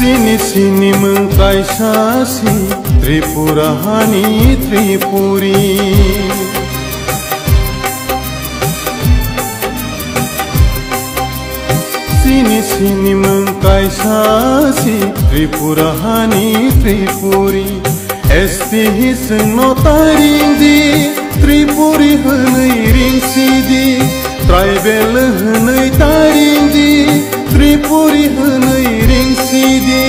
Sini sini mengkaisasi Tripurahani Tripuri Sini sini mengkaisasi Tripurahani Tripuri Esti hiseng notaring di Tripuri henei ring sidi Tribal henei taring di Tripuri henei ring sidi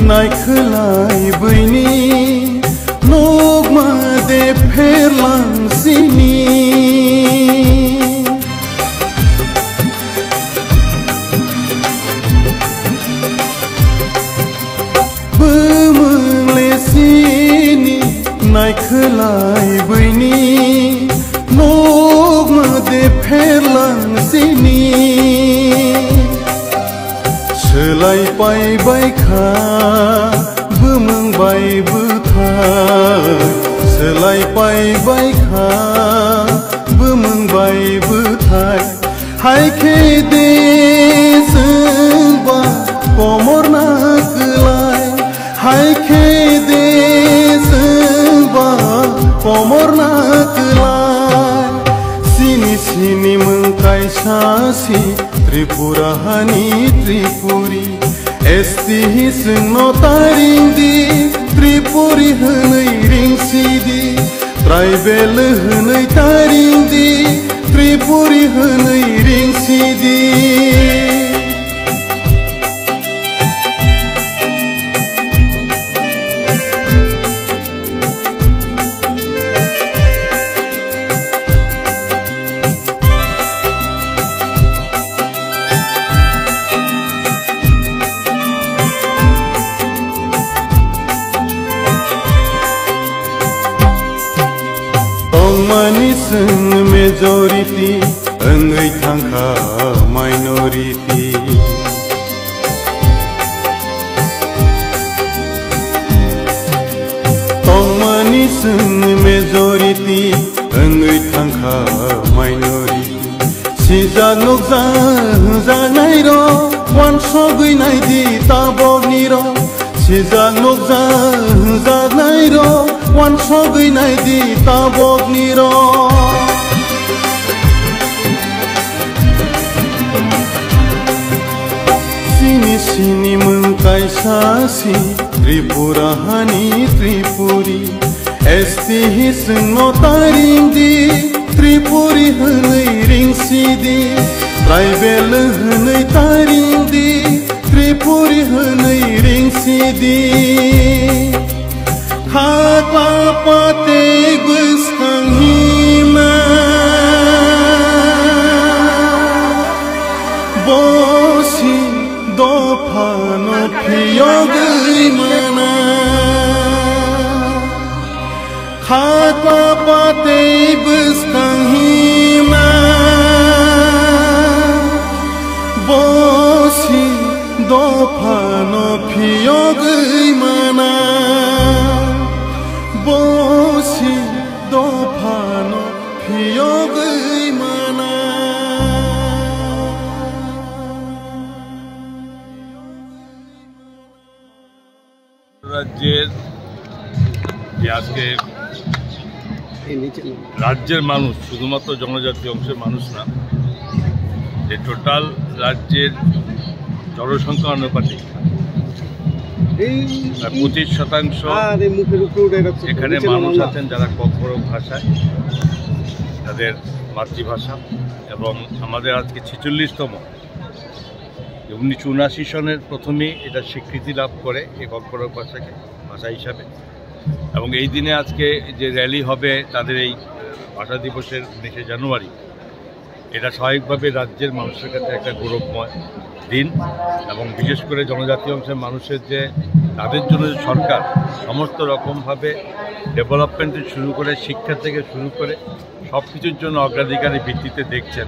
Nai khelai bini nogma de pherlang sini bumle sini nai khelai bini nogma de pherlang sini Selai pai bai kha bumang bai buthai Selai pai bai kha bumang bai buthai Hai khe de sengba komor na kelai Hai khe de sengba komor na kelai Sini sini mengkaisasi Tripurahani Tripuri Esti hiseng notaring di Tripuri henei ring sidi Tribal henei taring di Tripuri henei ring sidi Maniseng majority engai thangkha minority Tong maniseng majority engai thangkha minority Sijak nokja janai ro wan sogui nai di tabogni ro Sijak nokja janai ro wan sogui nai di tabogni ro Sini sini mengkaisasi Tripurahani Tripuri Esti hiseng notaring di Tripuri henei ring sidi Tribal henei taring di Tripuri henei ring sidi Hakla pate gustang hima Bosi dopano piyogai mana Hakla pate gustang hima Bosi dopano piyogai mana Bosi dopano piyogai mana রাজ্যের আজকে রাজ্যের মানুষ শুধুমাত্র জনজাতি অংশের মানুষ না এই টোটাল রাজ্যের জনসংখ্যা অনুপাতিক 25% এখানে মানুষ আছেন যারা ককবরক ভাষায় তাদের মাতৃভাষা এবং আমাদের আজকে 46তম 1979 সনের প্রথমেই এটা স্বীকৃতি লাভ করে এই ককবরক ভাষা হিসাবে এবং এই দিনে আজকে যে র্যালি হবে তাদের এই ভাষা দিবসের 19শে জানুয়ারি, এটা স্বাভাবিকভাবে রাজ্যের মানুষের কাছে একটা গৌরবময় দিন। এবং বিশেষ করে জনজাতি অংশের মানুষের যে তাদের জন্য সরকার সমস্ত রকমভাবে ডেভেলপমেন্ট থেকে শুরু করে শিক্ষা থেকে শুরু করে সব কিছুর জন্য অগ্রাধিকারের ভিত্তিতে দেখছেন,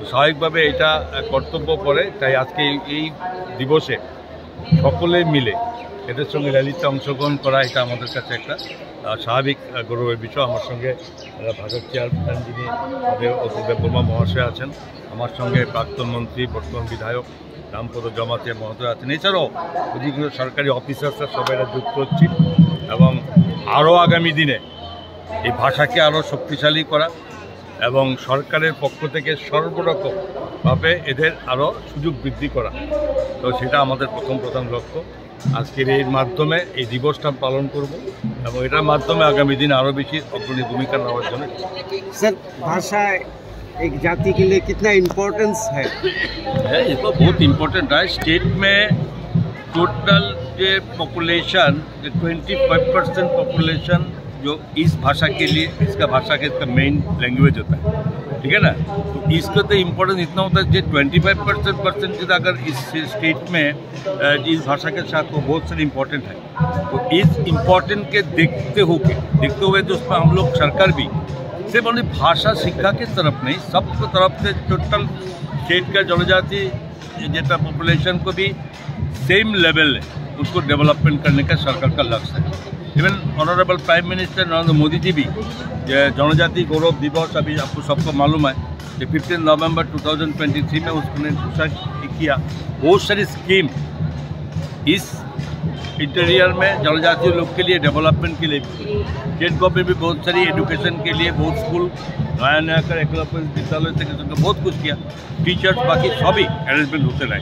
স্বাভাবিকভাবে এটা কর্তব্য পড়ে। তাই আজকে এই দিবসে সকলে মিলে এদের সঙ্গে র্যালিতে অংশগ্রহণ করা, এটা আমাদের কাছে একটা স্বাভাবিক গৌরবের বিষয়। আমার সঙ্গে ভারত চেয়ারম্যান যিনি আমাদের অতুল দেববর্মা মহাশয় আছেন, আমার সঙ্গে প্রাক্তন মন্ত্রী বর্তমান বিধায়ক রামপদ জমাতিয়া মহোদয় আছেন, এছাড়াও অধিক সরকারি অফিসার্সরা সবাই যুক্ত হচ্ছি। এবং আরও আগামী দিনে এই ভাষাকে আরও শক্তিশালী করা এবং সরকারের পক্ষ থেকে সর্বরকমভাবে এদের আরও সুযোগ বৃদ্ধি করা, তো সেটা আমাদের প্রধান লক্ষ্য। আজকের এর মাধ্যমে এই দিবসটা পালন করব এবং এটার মাধ্যমে আগামী দিনে আরও বেশি অগ্রণী भूमिका নেওয়ার জন্য। सर, भाषा एक जाति के लिए कितना इम्पोर्टेंस है? ये तो बहुत इम्पोर्टेंट है। स्टेट में टोटल जो पॉपुलेशन 25% पॉपुलेशन जो इस भाषा के लिए इसका मेन लैंग्वेज होता है, ठीक है ना। तो इसका तो इम्पोर्टेंस इतना होता है कि 25% अगर इस स्टेट में इस भाषा के साथ वो बहुत सारे इम्पोर्टेंट है। तो इस इम्पोर्टेंट के देखते हुए तो उसमें हम लोग सरकार भी सिर्फ अपनी भाषा शिक्षा की तरफ नहीं, सब तरफ से टोटल स्टेट का जनजाति जैसा पॉपुलेशन को भी सेम लेवल है उसको डेवलपमेंट करने का सरकार का लक्ष्य है। Even honourable prime minister Narendra Modi ji भी जनजाति गौरव दिवस अभी आपको सबको मालूम है कि 15 नवंबर 2023 में उसने घोषणा किया। बहुत सारी स्कीम इस इंटीरियर में जनजातीय लोग के लिए डेवलपमेंट के लिए स्टेट गवर्नमेंट भी बहुत सारी एजुकेशन के लिए बहुत स्कूल नया कर एकलव्य विद्यालय से बहुत कुछ किया, टीचर्स बाकी सभी अरेंजमेंट होते रहे।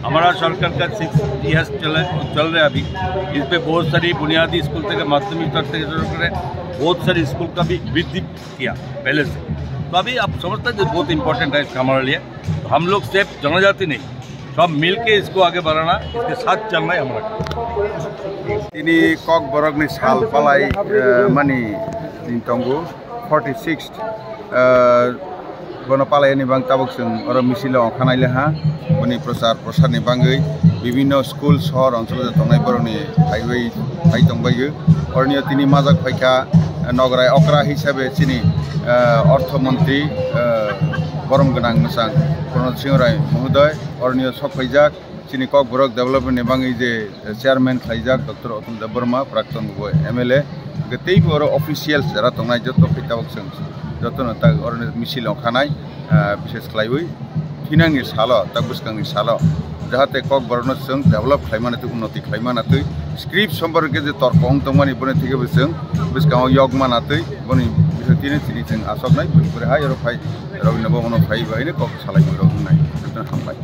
हमारा सरकार का 6 इयर्स चल रहा है अभी, इस पर बहुत सारी बुनियादी स्कूल से माध्यमिक स्तर से शुरू करें, बहुत सारी स्कूल का भी वृद्धि किया पहले से। तो अभी आप समझते हैं जो बहुत इंपॉर्टेंट है हमारे लिए। तो हम लोग सिर्फ जनजाति नहीं, सब मिल के इसको आगे बढ़ाना, इसके साथ चलना है हमारा। ini Kokborok ni sal palai mani tonggo 46 bono palai ni bang tabok sung oro misilo khanai leha boni prasar ni bangai bibinno school shor অঞ্চলে tongnai boroni hai tongbayo ornio tini majak phaika nograi okra hisabe chini অর্থমন্ত্রী গরম গনাং মসাং প্রণব সিংহ রায় মহোদয় অরণীয় সব ফাইজাক চিনি Kokborok development এবং এই যে chairman ফাইজাক doctor Atul Debbarma প্রাক্তন এমএলএ গতেই বড় অফিসিয়ালস যারা তংনাই যত ফিতাবক সং যত তা অরণ মিছিল খানাই বিশেষ খাইবই থিনাংনি সাল তাকবুসকাংনি সাল যাহাতে ককবরন সং ডেভেলপ খাইমানাতে উন্নতি খাইমানাতে স্ক্রিপ্ট সম্পর্কে যে তর্ক অংতমানি বনে থেকে বসং বিসকাও ইয়গমানাতে বনি তিনি তিনি আসক নাই বলে হাই আর ফাই রবীন্দ্র ভবন ফাই বাইরে কক সালাই রং নাই হামবাই।